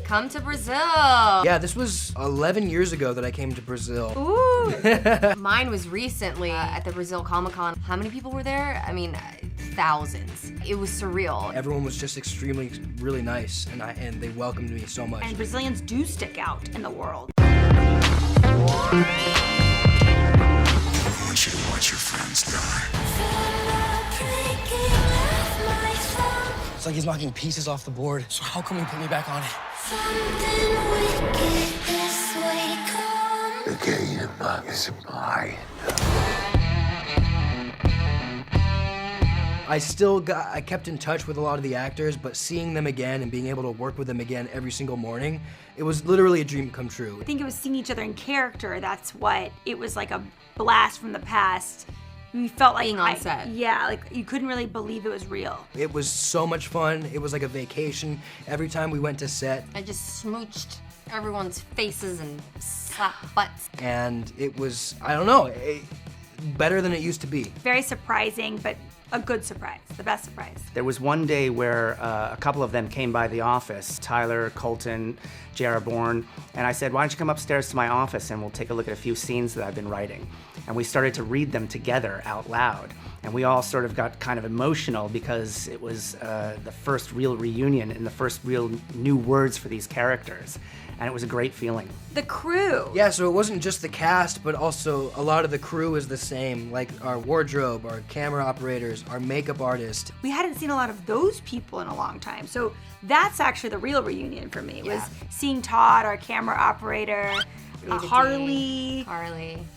come to Brazil. Yeah, this was 11 years ago that I came to Brazil. Ooh. Mine was recently at the Brazil Comic-Con. How many people were there? I mean, thousands. It was surreal. Everyone was just extremely, really nice, and they welcomed me so much. And Brazilians do stick out in the world. I want you to watch your friends die. It's like he's knocking pieces off the board. So how come he put me back on it? The game is mine. I kept in touch with a lot of the actors, but seeing them again and being able to work with them again every single morning, it was literally a dream come true. I think it was seeing each other in character. That's what, it was like a blast from the past. We felt like being on set. Yeah, like you couldn't really believe it was real. It was so much fun. It was like a vacation. Every time we went to set. I just smooched everyone's faces and slapped butts. And it was, I don't know, better than it used to be. Very surprising, but a good surprise, the best surprise. There was one day where a couple of them came by the office, Tyler, Colton, J.R. Bourne, and I said, why don't you come upstairs to my office and we'll take a look at a few scenes that I've been writing. And we started to read them together out loud. And we all sort of got kind of emotional because it was the first real reunion and the first real new words for these characters. And it was a great feeling. The crew. Yeah, so it wasn't just the cast, but also a lot of the crew is the same, like our wardrobe, our camera operators, our makeup artist. We hadn't seen a lot of those people in a long time. So that's actually the real reunion for me, was seeing Todd, our camera operator, Harley,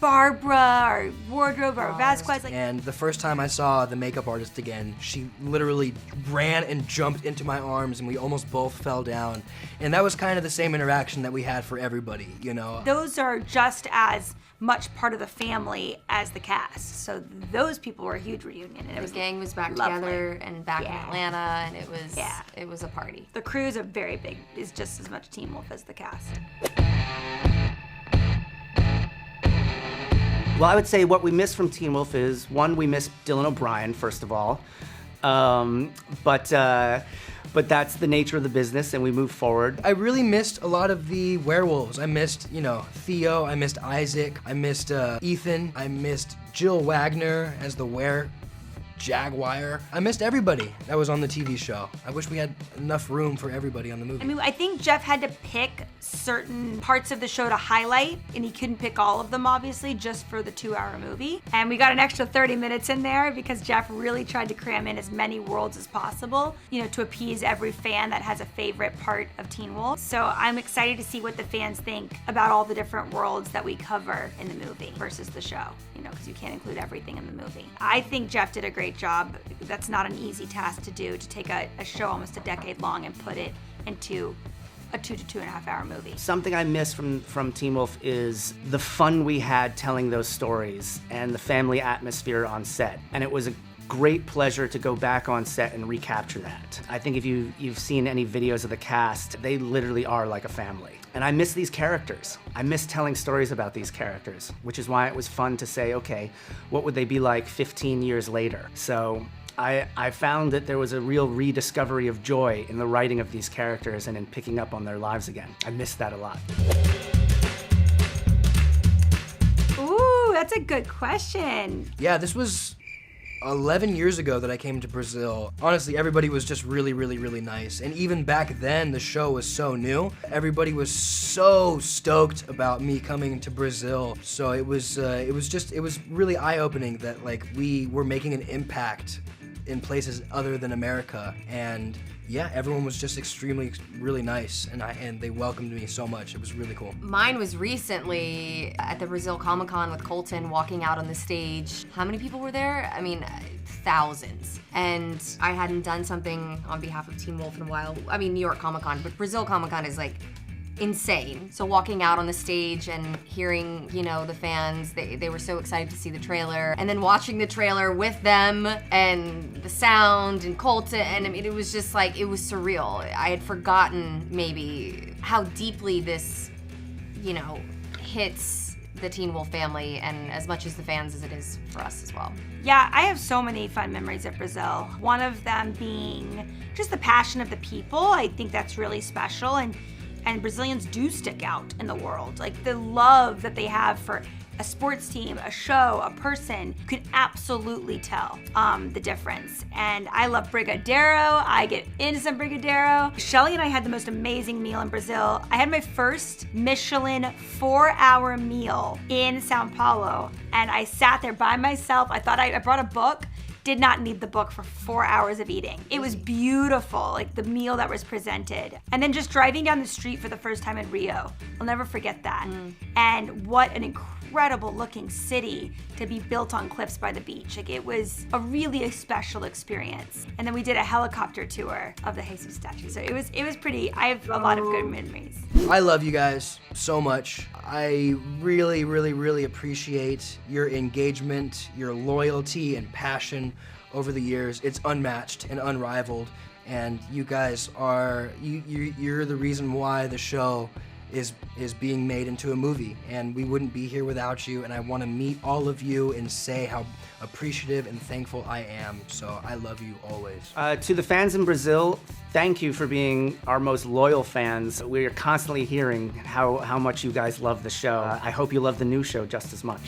Barbara, our wardrobe, our Vasquez. And the first time I saw the makeup artist again, she literally ran and jumped into my arms and we almost both fell down. And that was kind of the same interaction that we had for everybody, you know? Those are just as much part of the family as the cast. So those people were a huge reunion. And The gang was back lovely. together and back in Atlanta, and it was a party. The crew is is just as much Teen Wolf as the cast. Well, I would say what we missed from Teen Wolf is, one, we missed Dylan O'Brien, first of all. But that's the nature of the business, and we move forward. I really missed a lot of the werewolves. I missed, Theo, I missed Isaac, I missed Ethan, I missed Jill Wagner as the Jaguar. I missed everybody that was on the TV show. I wish we had enough room for everybody on the movie. I mean, I think Jeff had to pick certain parts of the show to highlight, and he couldn't pick all of them, obviously, just for the 2-hour movie. And we got an extra 30 minutes in there because Jeff really tried to cram in as many worlds as possible, to appease every fan that has a favorite part of Teen Wolf. So I'm excited to see what the fans think about all the different worlds that we cover in the movie versus the show, because you can't include everything in the movie. I think Jeff did a great job. That's not an easy task to do, to take a show almost a decade long and put it into a 2 to 2.5 hour movie. Something I miss from Teen Wolf is the fun we had telling those stories and the family atmosphere on set. And it was a great pleasure to go back on set and recapture that. I think if you've seen any videos of the cast, they literally are like a family. And I miss these characters. I miss telling stories about these characters, which is why it was fun to say, okay, what would they be like 15 years later? So I found that there was a real rediscovery of joy in the writing of these characters and in picking up on their lives again. I missed that a lot. Ooh, that's a good question. Yeah, this was 11 years ago that I came to Brazil. Honestly, everybody was just really, really, really nice. And even back then, the show was so new. Everybody was so stoked about me coming to Brazil. So it was really eye-opening that we were making an impact in places other than America. And yeah, everyone was just extremely, really nice, and they welcomed me so much. It was really cool. Mine was recently at the Brazil Comic-Con with Colton, walking out on the stage. How many people were there? I mean, thousands. And I hadn't done something on behalf of Teen Wolf in a while. I mean, New York Comic-Con, but Brazil Comic-Con is insane. So walking out on the stage and hearing, the fans, they were so excited to see the trailer, and then watching the trailer with them and the sound and Colton, and I mean, it was just it was surreal. I had forgotten maybe how deeply this, hits the Teen Wolf family, and as much as the fans as it is for us as well. Yeah, I have so many fun memories of Brazil. One of them being just the passion of the people. I think that's really special. And And Brazilians do stick out in the world. Like the love that they have for a sports team, a show, a person, you can absolutely tell the difference. And I love Brigadeiro. I get into some Brigadeiro. Shelley and I had the most amazing meal in Brazil. I had my first Michelin 4-hour meal in Sao Paulo. And I sat there by myself. I thought I brought a book. Did not need the book for 4 hours of eating. It was beautiful, like the meal that was presented. And then just driving down the street for the first time in Rio. I'll never forget that. And what an incredible looking city to be built on cliffs by the beach. Like it was a really special experience. And then we did a helicopter tour of the Jesus statue. So it was pretty, I have a lot of good memories. I love you guys so much. I really, really, really appreciate your engagement, your loyalty and passion over the years. It's unmatched and unrivaled. And you guys are, you're the reason why the show is being made into a movie, and we wouldn't be here without you, and I want to meet all of you and say how appreciative and thankful I am. So I love you always. To the fans in Brazil, thank you for being our most loyal fans. We're constantly hearing how much you guys love the show. I hope you love the new show just as much.